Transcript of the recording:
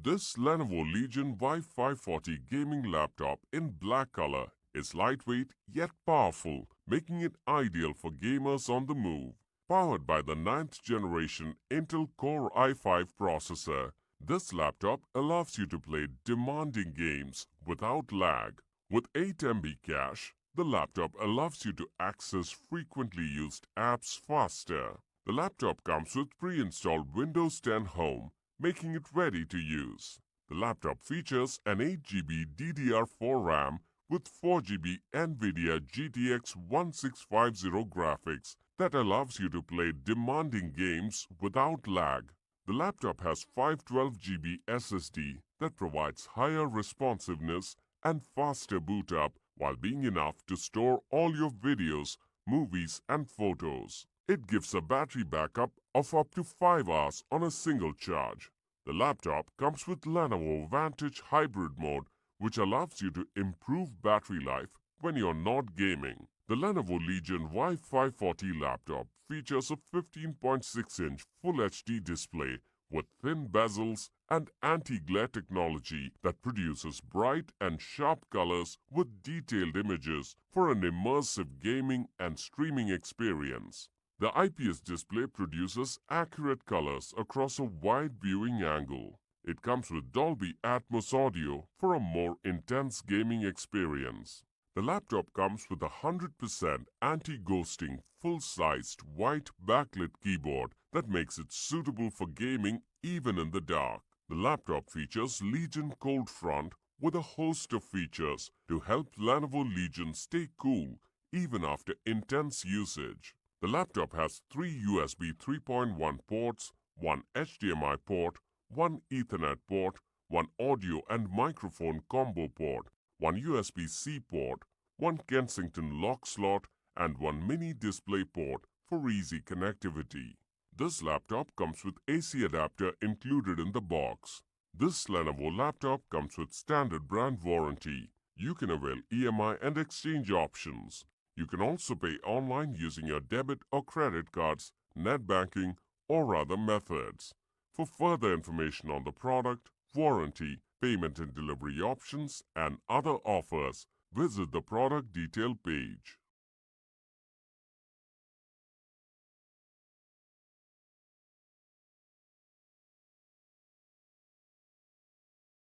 This Lenovo Legion Y540 gaming laptop in black color is lightweight yet powerful, making it ideal for gamers on the move. Powered by the 9th generation Intel Core i5 processor, this laptop allows you to play demanding games without lag. With 8 MB cache, the laptop allows you to access frequently used apps faster. The laptop comes with pre-installed Windows 10 Home, making it ready to use. The laptop features an 8GB DDR4 RAM with 4GB NVIDIA GTX 1650 graphics that allows you to play demanding games without lag. The laptop has 512GB SSD that provides higher responsiveness and faster boot up while being enough to store all your videos, movies and photos. It gives a battery backup of up to 5 hours on a single charge. The laptop comes with Lenovo Vantage Hybrid mode, which allows you to improve battery life when you're not gaming. The Lenovo Legion Y540 laptop features a 15.6-inch Full HD display with thin bezels and anti-glare technology that produces bright and sharp colors with detailed images for an immersive gaming and streaming experience. The IPS display produces accurate colors across a wide viewing angle. It comes with Dolby Atmos audio for a more intense gaming experience. The laptop comes with a 100% anti-ghosting, full-sized white backlit keyboard that makes it suitable for gaming even in the dark. The laptop features Legion Cold Front with a host of features to help Lenovo Legion stay cool even after intense usage. The laptop has 3 USB 3.1 ports, 1 HDMI port, 1 Ethernet port, 1 audio and microphone combo port, 1 USB-C port, 1 Kensington lock slot, and 1 mini display port for easy connectivity. This laptop comes with AC adapter included in the box. This Lenovo laptop comes with standard brand warranty. You can avail EMI and exchange options. You can also pay online using your debit or credit cards, net banking, or other methods. For further information on the product, warranty, payment and delivery options, and other offers, visit the product detail page.